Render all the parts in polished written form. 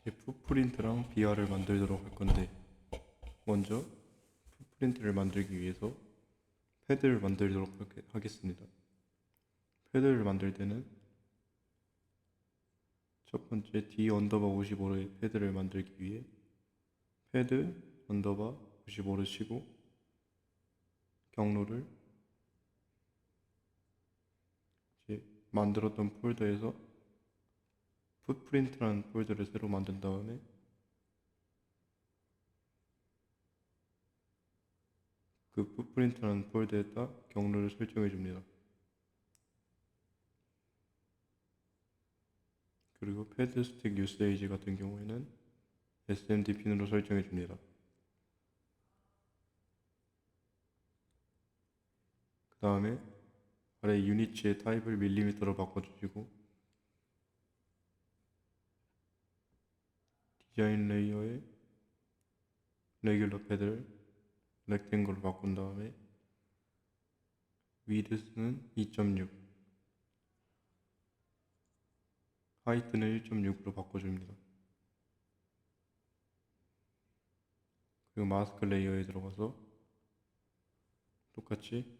이제 풋프린트랑 비아를 만들도록 할 건데, 먼저 풋프린트를 만들기 위해서 패드를 만들도록 하겠습니다. 패드를 만들 때는 첫 번째 D 언더바 55의 패드를 만들기 위해 패드 언더바 55를 치고 경로를 이제 만들었던 폴더에서 풋프린트라는 폴더를 새로 만든 다음에 그 풋프린트라는 폴더에다 경로를 설정해 줍니다. 그리고 패드 스틱 유세이지 같은 경우에는 SMD 핀으로 설정해 줍니다. 그 다음에 아래 유니츠의 타입을 밀리미터로 바꿔주시고 디자인 레이어의 레귤러 패드를 렉탱글로 바꾼 다음에 위드스는 2.6, 하이트는 1.6으로 바꿔줍니다. 그리고 마스크 레이어에 들어가서 똑같이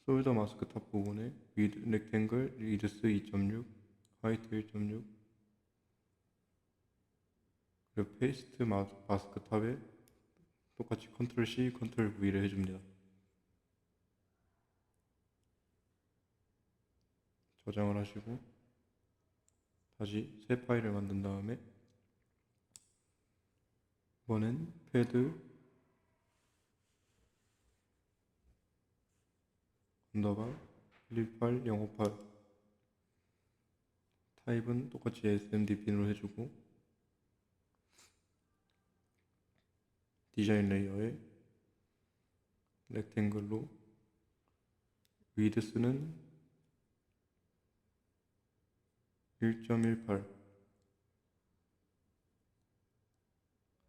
솔더 마스크 탑 부분에 렉탱글 위드스 2.6, 하이트 1.6, 그리고 페이스트 마스크 탑에 똑같이 컨트롤 C, 컨트롤 V를 해줍니다. 저장을 하시고 다시 새 파일을 만든 다음에 이번엔 패드 언더바 118058 타입은 똑같이 SMD 핀으로 해주고 디자인 레이어에 렉탱글로 위드스는 1.18,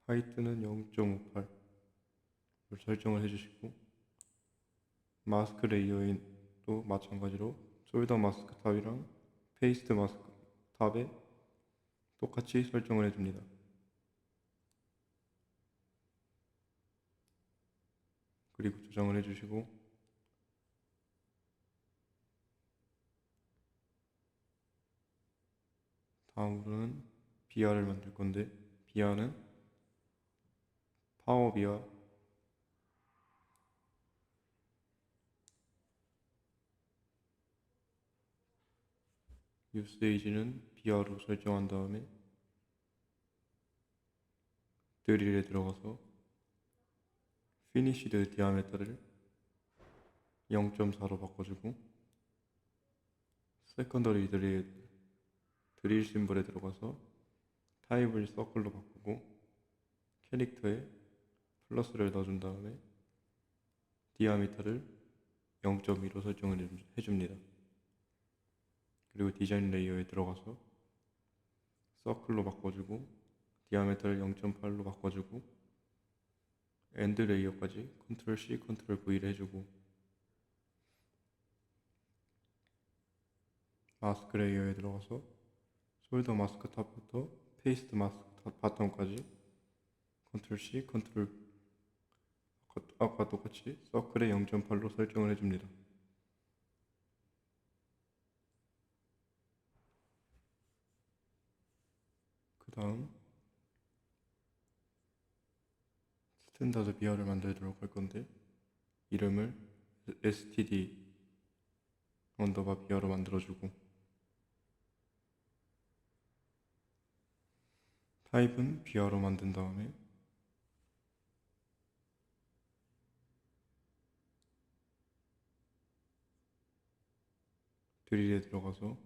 하이트는 0.58을 설정을 해주시고 마스크 레이어도 마찬가지로 솔더 마스크 탑이랑 페이스트 마스크 탑에 똑같이 설정을 해줍니다. 그리고 조정을 해주시고 다음으로는 비아를 만들 건데 비아는 파워 비아 유세이지는 비아로 설정한 다음에 드릴에 들어가서 피니시드 디아메터를 0.4로 바꿔주고 세컨더리 드릴 심볼에 들어가서 타입을 서클로 바꾸고 캐릭터에 플러스를 넣어준 다음에 디아미터를 0.2로 설정을 해줍니다. 그리고 디자인 레이어에 들어가서 서클로 바꿔주고 디아미터를 0.8로 바꿔주고 엔드 레이어까지 컨트롤 C, 컨트롤 V를 해주고 마스크 레이어에 들어가서 솔더 마스크 탑부터 페이스트 마스크 탑 바텀까지 컨트롤 C, 컨트롤 아까 똑같이 서클에 0.8로 설정을 해줍니다. 그 다음 스탠다드 비아를 만들도록 할 건데 이름을 std 언더바 비아로 만들어주고 타입은 비아로 만든 다음에 드릴에 들어가서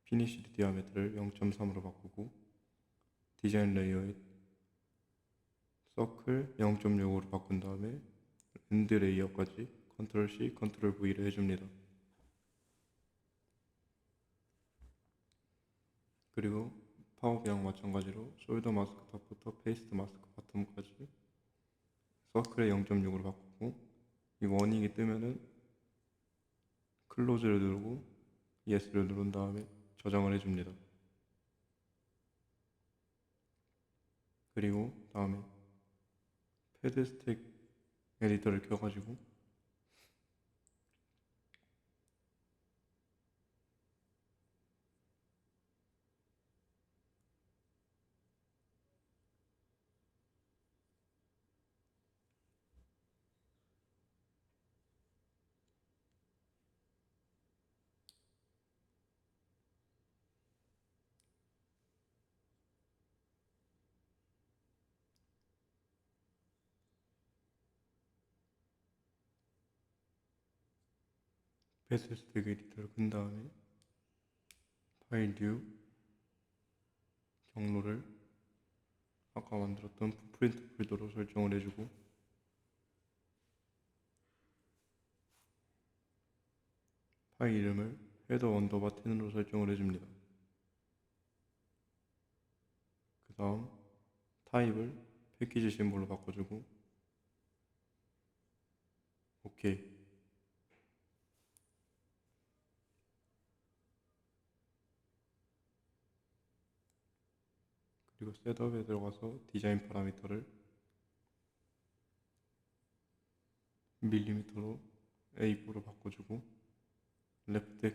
피니시드 디아메트를 0.3으로 바꾸고 디자인 레이어에 서클 0.6으로 바꾼 다음에 엔드 레이어까지 컨트롤 C, 컨트롤 V를 해줍니다. 그리고 파워비랑 마찬가지로 솔더 마스크 탑부터 페이스트 마스크 바텀까지 서클에 0.6으로 바꾸고 이 워닝이 뜨면은 클로즈를 누르고 예스를 누른 다음에 저장을 해줍니다. 그리고 다음에 패드 스택 에디터를 켜가지고 패드 스택 에디터를 끈 다음에 파일 뉴 경로를 아까 만들었던 풋프린트 폴더로 설정을 해주고 파일 이름을 헤더 언더바 10으로 설정을 해줍니다. 그 다음 타입을 패키지 심볼로 바꿔주고 OK. 그리고 셋업에 들어가서 디자인 파라미터를 밀리미터로 A4로 바꿔주고 레프트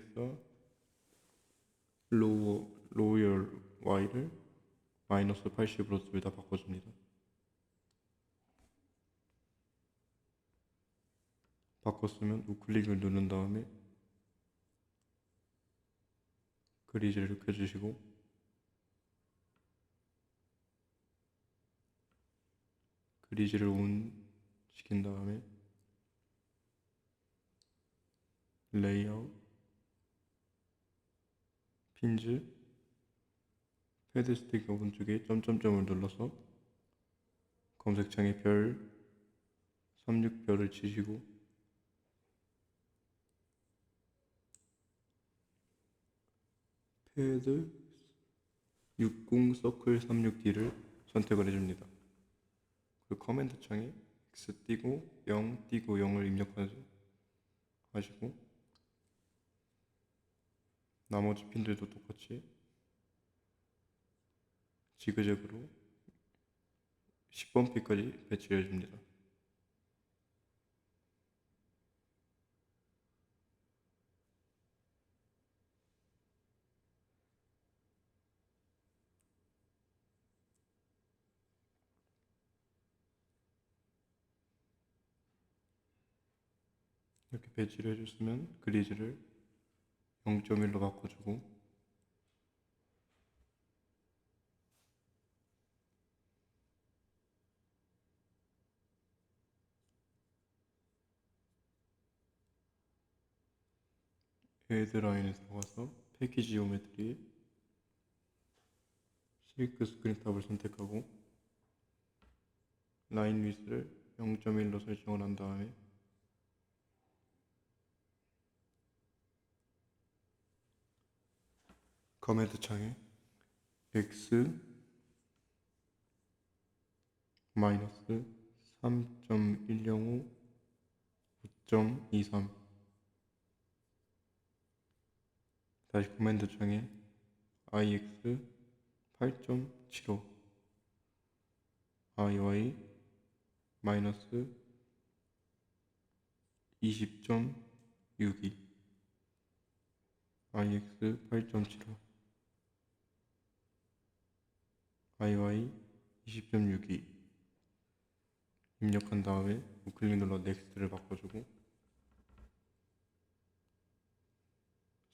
X와 로열 Y를 마이너스 80으로 둘 다 바꿔줍니다. 바꿨으면 우클릭을 누른 다음에 그리즈를 켜주시고 그리즈를 온 시킨 다음에 레이아웃, 핀즈, 패드 스틱 오른쪽에 점점점을 눌러서 검색창에 별 36별을 치시고 패드 60 서클 36D를 선택을 해줍니다. 그 커맨드 창에 X 띄고 0 띄고 0을 입력하시고 나머지 핀들도 똑같이 지그재그로 10번 핀까지 배치해 줍니다. 이렇게 배치를 해줬으면 그리즈를 0.1로 바꿔주고 헤드라인에 들어가서 패키지 지오메트리에 실크 스크린 탑을 선택하고 라인 위스를 0.1로 설정을 한 다음에 커맨드 창에 x 마이너스 3.105 5.23 다시 커맨드 창에 ix 8.75 iy 마이너스 20.62 ix 8.75 iy 20.62 입력한 다음에 우클릭 눌러 넥스트를 바꿔주고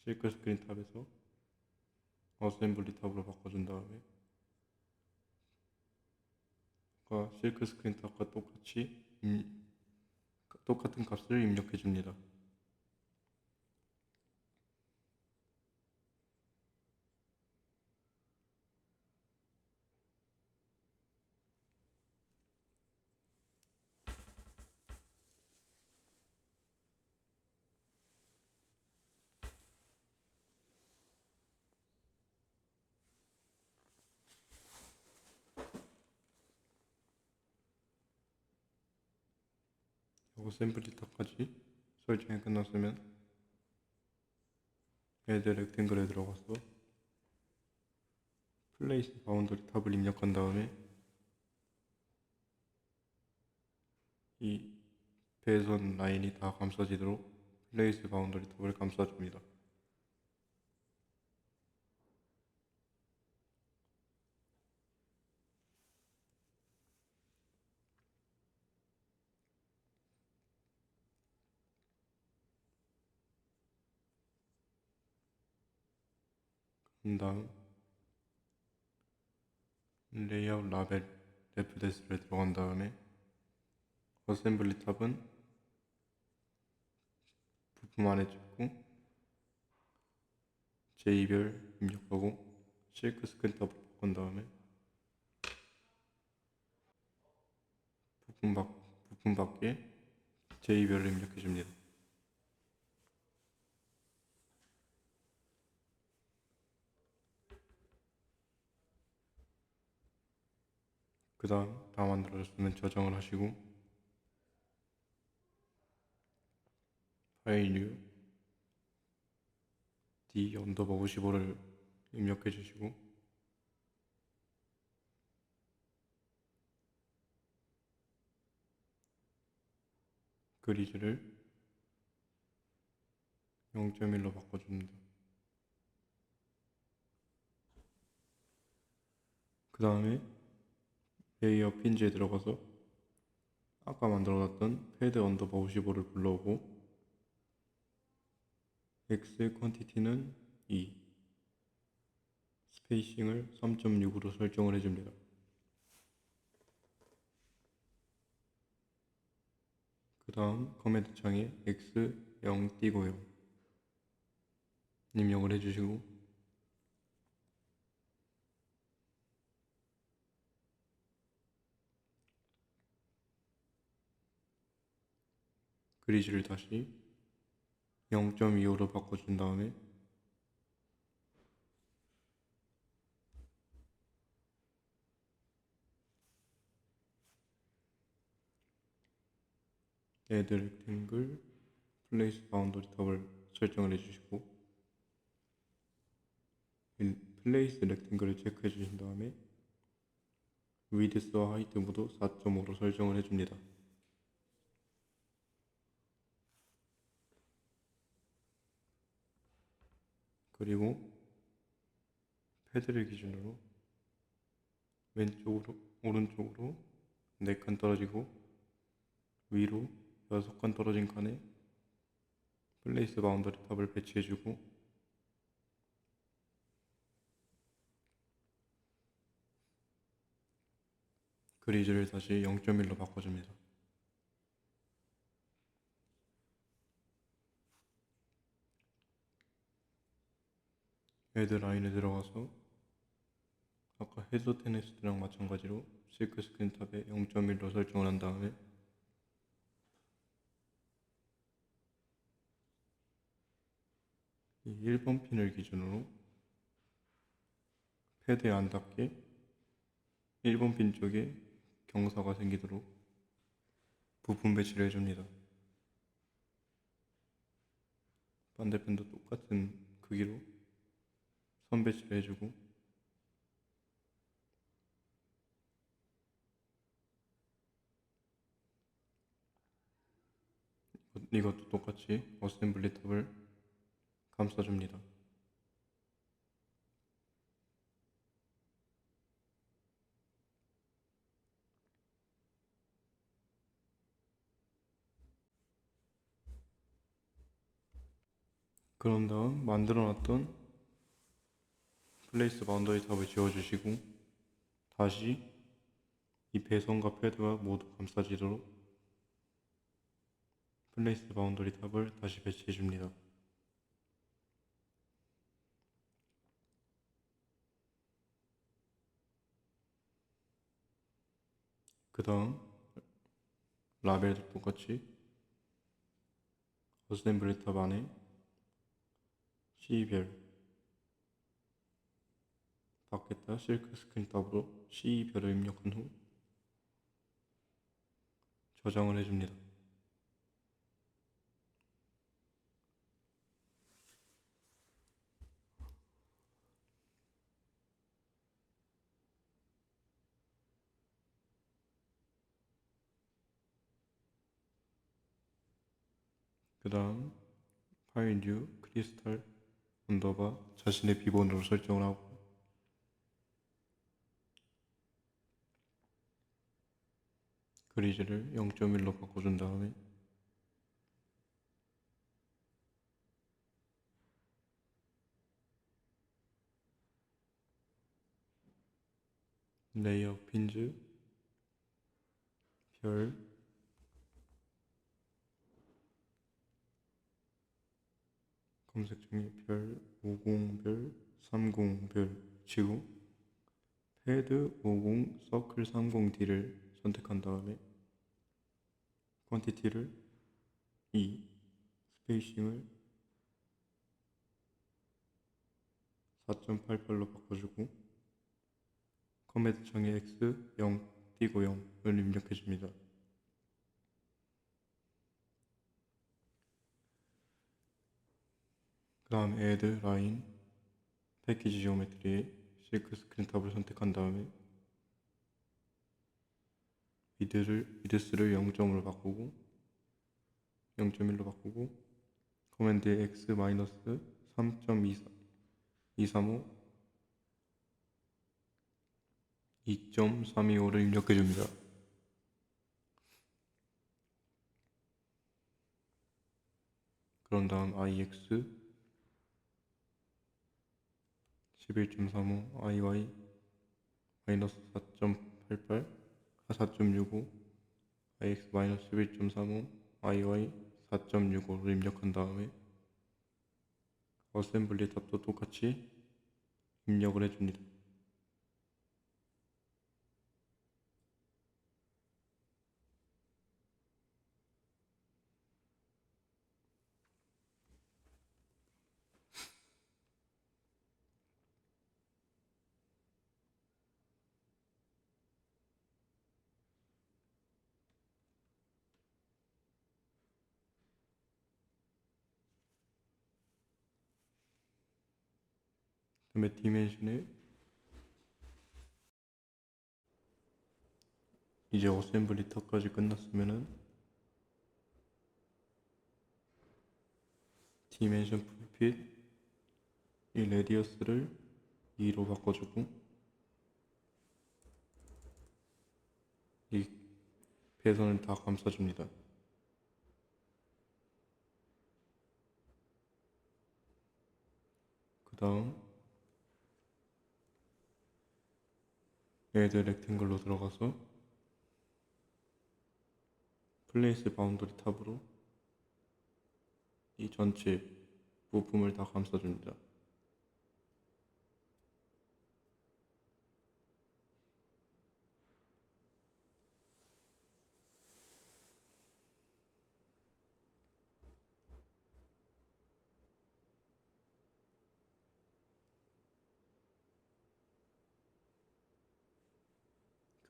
실크 스크린 탑에서 어셈블리 탑으로 바꿔준 다음에 아까 실크 스크린 탑과 똑같은 값을 입력해 줍니다. 어셈블리 탑까지 설정이 끝났으면 애드 렉탱글에 들어가서 플레이스 바운더리 탑을 입력한 다음에 이 배선 라인이 다 감싸지도록 플레이스 바운더리 탑을 감싸줍니다. 그 다음 레이아웃 라벨 레프데스를 들어간 다음에 어셈블리 탑은 부품 안에 찍고 J별 입력하고 실크 스크린 탑으로 바꾼 다음에 부품 밖에 J별을 입력해줍니다. 그 다음 다 만들어졌으면 저장을 하시고 파일 뉴 D_55를 입력해 주시고 그리즈를 0.1로 바꿔줍니다. 그 다음에 레이어 핀즈에 들어가서 아까 만들어놨던 패드 언더바 55를 불러오고 X 퀀티티는 2 스페이싱을 3.6으로 설정을 해줍니다. 그 다음 커맨드 창에 X 0 띄고요 입력을 해주시고 그리즈를 다시 0.25로 바꿔준 다음에 add rectangle place boundary 탑을 설정을 해주시고 place rectangle을 체크해 주신 다음에 width와 height 모두 4.5로 설정을 해줍니다. 그리고 패드를 기준으로 왼쪽으로 오른쪽으로 4칸 떨어지고 위로 6칸 떨어진 칸에 플레이스 바운더리 탑을 배치해주고 그리즈를 다시 0.1로 바꿔줍니다. 헤드 라인에 들어가서 아까 헤드 테네스트랑 마찬가지로 실크 스크린 탑에 0.1로 설정을 한 다음에 이 1번 핀을 기준으로 패드에 안 닿게 1번 핀 쪽에 경사가 생기도록 부품 배치를 해줍니다. 반대편도 똑같은 크기로 선 배치를 해주고 이것도 똑같이 어셈블리 탑을 감싸줍니다. 그런 다음 만들어놨던 플레이스 바운더리 탑을 지워주시고 다시 이 배선과 패드가 모두 감싸지도록 플레이스 바운더리 탑을 다시 배치해줍니다. 그 다음 라벨도 똑같이 어셈블리 탑 안에 C별 밖에다 실크 스크린 탑으로 C별을 입력한 후 저장을 해줍니다. 그 다음 파일 뉴 크리스탈 언더바 자신의 비번으로 설정을 하고 그리즈를 0.1로 바꿔준 다음에 레이어 핀즈 별 검색 중에 별 50별 30별 치고 패드 50 서클 30D를 선택한 다음에 퀀티티를 2 스페이싱을 4.88로 바꿔주고 커맨드 창에 X 0 띄고 0을 입력해줍니다. 그 다음 add line 패키지 지오메트리에 실크 스크린 탑을 선택한 다음에 위드스를 0점으로 바꾸고 0.1로 바꾸고 커맨드에 x 마이너스 3.235 2.325를 입력해줍니다. 그런 다음 ix 11.35 iy 마이너스 4.88 4.65 ix 마이너스 11.35 iy 4.65를 입력한 다음에 어셈블리 탑도 똑같이 입력을 해줍니다. 그 다음에 디멘션에 이제 어셈블리 탑까지 끝났으면은 디멘션 풀핏 이 레디어스를 2로 바꿔주고 이 배선을 다 감싸줍니다. 그 다음 애드 렉탱글로 들어가서 플레이스 바운더리 탑으로 이 전체 부품을 다 감싸줍니다.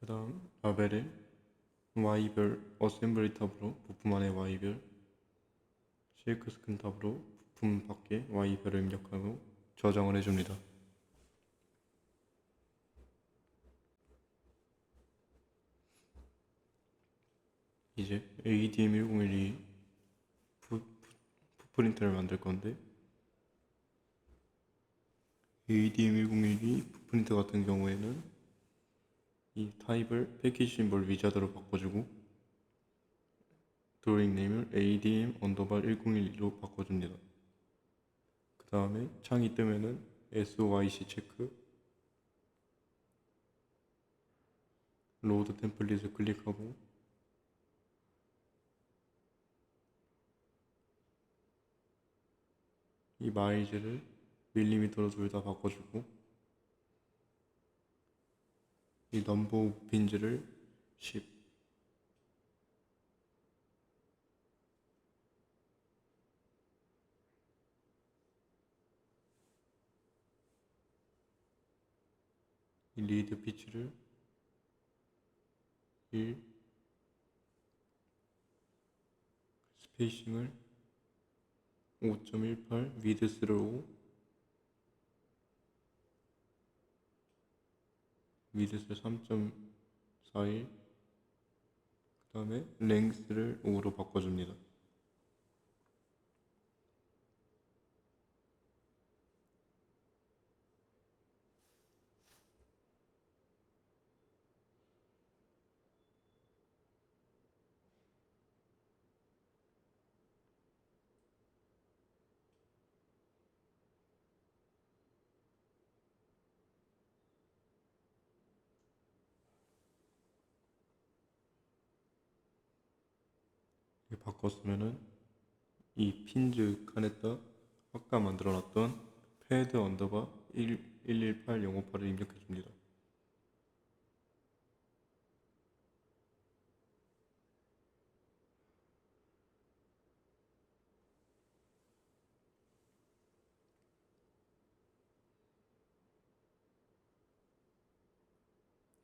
그 다음 라벨에 Y별 어셈블리 탑으로 부품 안에 Y별 쉐이크 스크린 탑으로 부품 밖에 Y별을 입력하고 저장을 해줍니다. 이제 ADM1012 풋프린트를 만들 건데 ADM1012 풋프린트 같은 경우에는 이 타입을 패키지 심볼 위자드로 바꿔주고 드로잉 네임을 ADM 언더바 1012로 바꿔줍니다. 그 다음에 창이 뜨면은 SOIC 체크 로드 템플릿을 클릭하고 이 마일즈를 밀리미터로 둘 다 바꿔주고 이 넘버 오브 핀즈를 10 이 리드 피치를 1 스페이싱을 5.18 위드스를 5 위드스 3.41 그 다음에 랭스를 5로 바꿔줍니다. 이렇게 바꿨으면은 이 핀즈 칸에다 아까 만들어놨던 패드 언더바 118058을 입력해줍니다.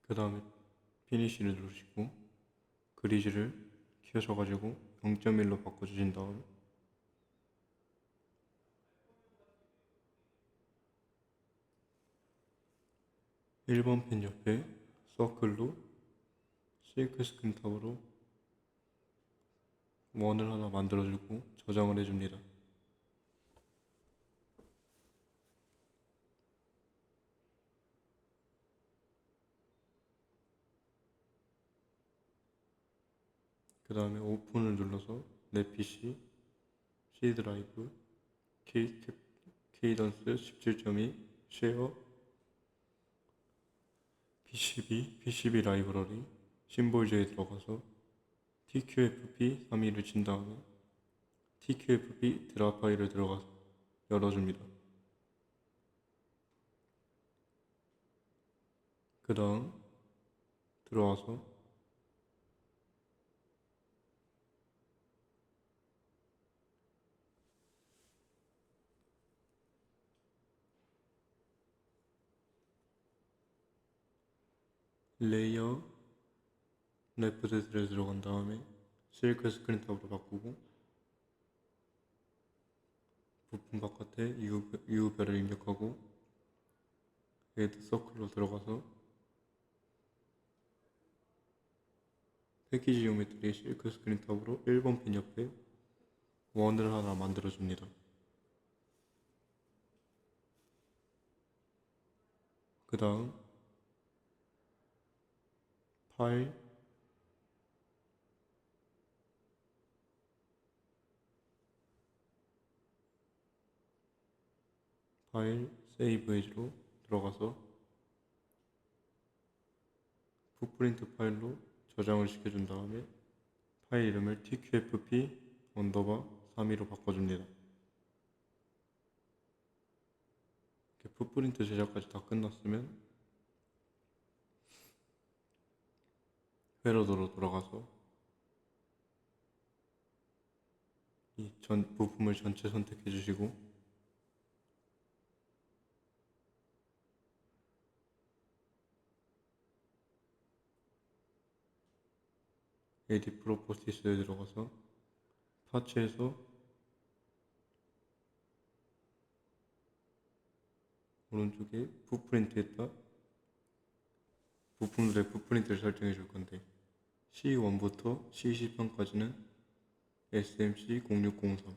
그 다음에 피니쉬를 누르시고 그리즈를 키우셔가지고 0.1로 바꿔주신 다음 1번 펜 옆에 서클로 실크 스크린 탑으로 원을 하나 만들어주고 저장을 해줍니다. 그 다음에 오픈을 눌러서 내 PC, C 드라이브, 케이던스 17.2, 쉐어, PCB 라이브러리, 심볼즈에 들어가서 TQFP 3위를 친 다음에 TQFP 드랍 파일을 들어가서 열어줍니다. 그 다음 들어와서 레이어 레프트에 들어간 다음에 실크 스크린 탑으로 바꾸고 부품 바깥에 U별을 입력하고 헤드 서클로 들어가서 패키지 지오메트리 실크 스크린 탑으로 1번 핀 옆에 원을 하나 만들어줍니다. 그 다음 파일, 세이브 에이지로 들어가서 풋프린트 파일로 저장을 시켜준 다음에 파일 이름을 tqfp 언더바 32로 바꿔줍니다. 이렇게 풋프린트 제작까지 다 끝났으면 회로도로 돌아가서 이 부품을 전체 선택해 주시고 에디 프로퍼티스에 들어가서 파츠에서 오른쪽에 풋프린트에다 부품들의 풋프린트를 설정해 줄 건데 C1부터 C10편까지는 SMC0603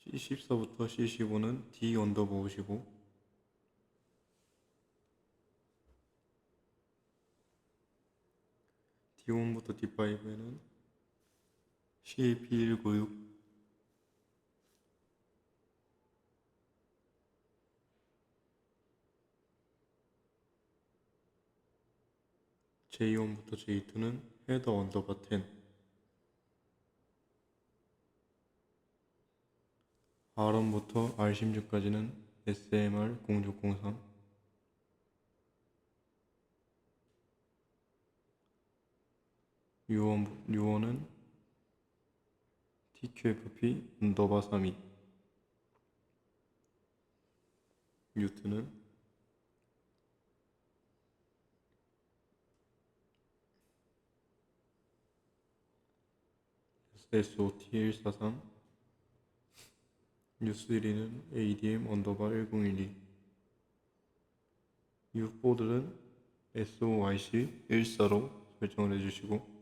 C14부터 C15는 D 언더바 55 D1부터 D5에는 CAP196 J1부터 J2는 헤더 언더바 10 R1부터 R16까지는 SMR0603 U1은 TQFP 언더바 32 U2는 SOT143 U3는 ADM 언더바 1012 U4들은 SOIC 145 설정을 해주시고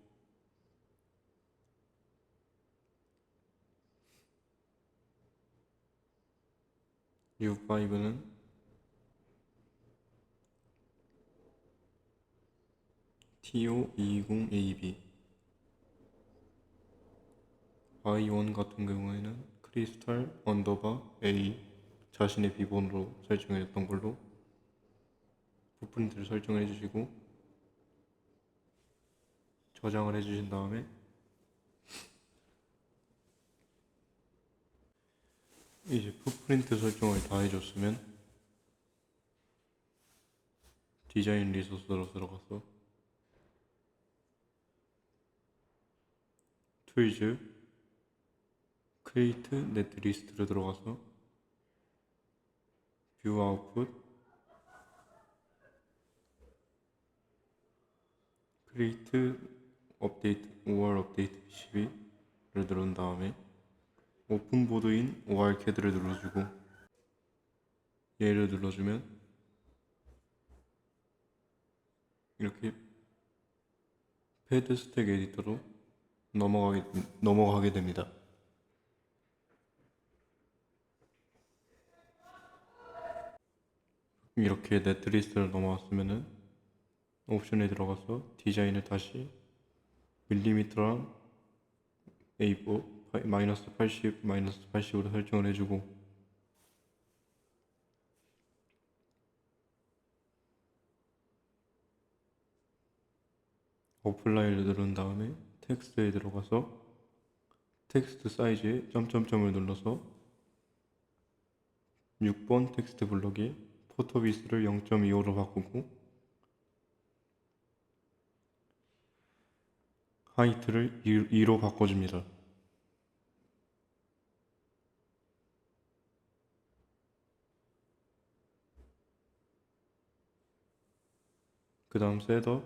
U5는 TO220AB I1 같은 경우에는 크리스탈 언더바 A 자신의 비번으로 설정했던 걸로 풋프린트를 설정해 주시고 저장을 해 주신 다음에 이제 풋프린트 설정을 다 해줬으면 디자인 리소스로 들어가서 툴즈 크리에이트 네트 리스트로 들어가서 뷰 아웃풋 크리에이트 업데이트 5월 업데이트 PCB를 누른 다음에 오픈보드인 ORCAD를 눌러주고 얘를 눌러주면 이렇게 패드 스택 에디터로 넘어가게 됩니다. 이렇게 네트리스트를 넘어왔으면은 옵션에 들어가서 디자인을 다시 밀리미터랑 A4 마이너스 80 마이너스 80으로 설정을 해주고 어플라이를 누른 다음에 텍스트에 들어가서 텍스트 사이즈에 점점점을 눌러서 6번 텍스트 블럭에 포토비스를 0.25로 바꾸고 하이트를 2로 바꿔줍니다. 그 다음 셋업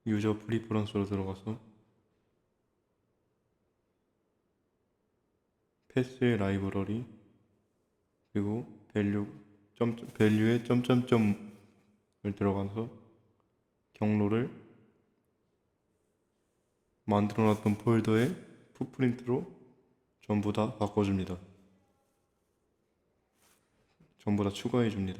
유저 프리퍼런스로 들어가서 패스의 라이브러리 그리고 밸류에 점점점을 들어가서 경로를 만들어놨던 폴더에 풋프린트로 전부 다 바꿔줍니다. 전부 다 추가해줍니다.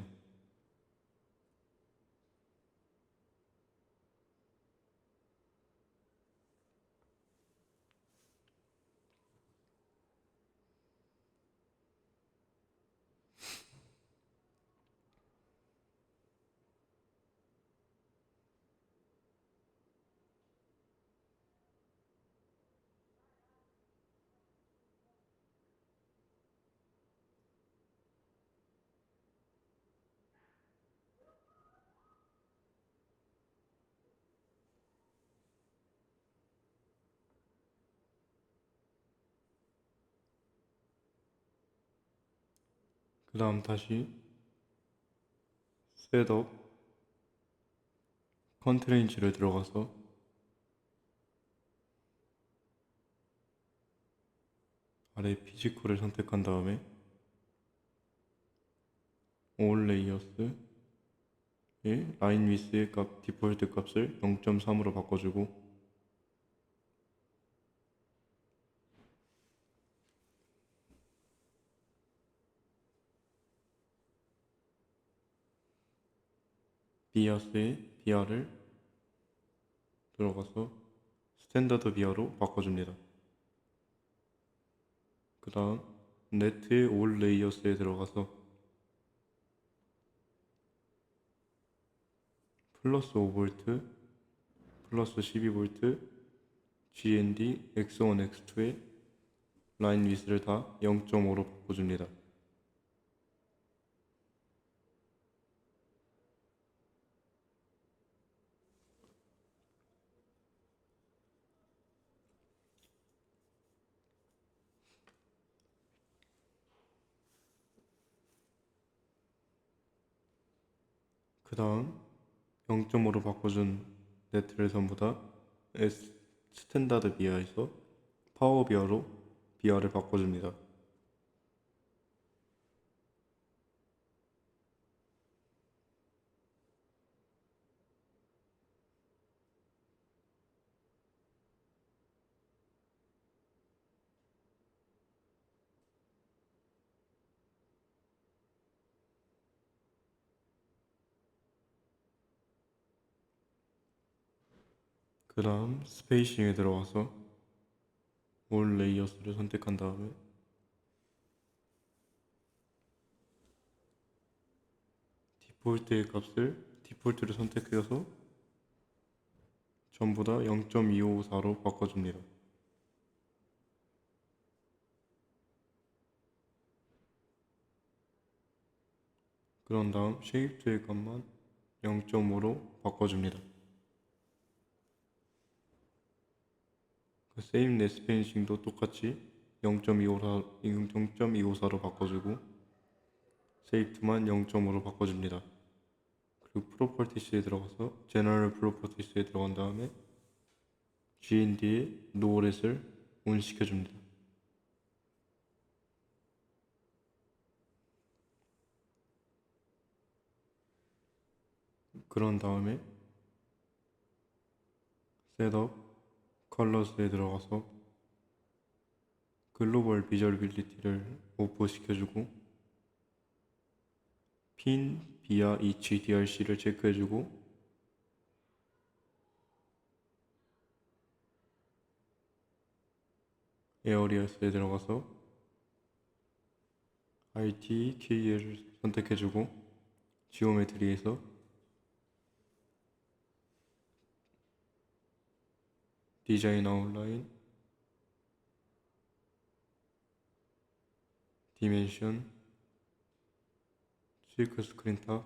그 다음 다시 셋업 컨트레인지를 들어가서 아래 피지컬을 선택한 다음에 올 레이어스의 라인 위스의 값 디폴트 값을 0.3으로 바꿔주고 비아스의 비아를 들어가서 스탠다드 비아로 바꿔줍니다. 그 다음 네트의 올 레이어스에 들어가서 플러스 5V 플러스 12V GND X1 X2의 라인 위스를 다 0.5로 바꿔줍니다. 그 다음 0.5로 바꿔준 네트를 전부 다 스탠다드 비아에서 파워 비아로 비아를 바꿔줍니다. 그 다음 스페이싱에 들어가서 올 레이어스를 선택한 다음에 디폴트의 값을 디폴트를 선택해서 전부 다 0.254로 바꿔줍니다. 그런 다음 쉐입2의 값만 0.5로 바꿔줍니다. 세임 넷스페인싱도 똑같이 0.254로 바꿔주고 세이프만 0.5로 바꿔줍니다. 그리고 프로퍼티스에 들어가서 제너럴 프로퍼티스에 들어간 다음에 GND에 노렛을 온 시켜줍니다. 그런 다음에 셋업 컬러스에 들어가서 글로벌 비저빌리티를 오프 시켜주고 핀 via HDRC를 체크해주고 에어리어스에 들어가서 RTK를 선택해주고 지오메트리에서 디자인 아웃라인, 디멘션, 실크 스크린 탑,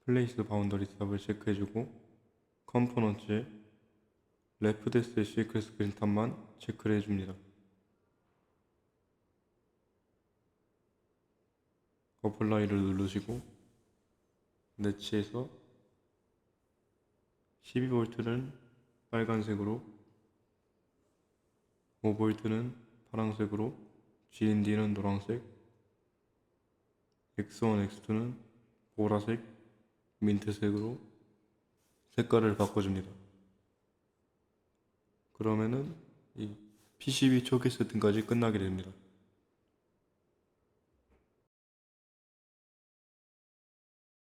플레이스 바운더리 탑을 체크해주고 컴포넌트에 레프데스 실크 스크린 탑만 체크를 해줍니다. 어플라이를 누르시고 내치에서 12V는 빨간색으로 5V는 파란색으로 GND는 노란색 X1, X2는 보라색, 민트색으로 색깔을 바꿔줍니다. 그러면은 이 PCB 초기 세팅까지 끝나게 됩니다.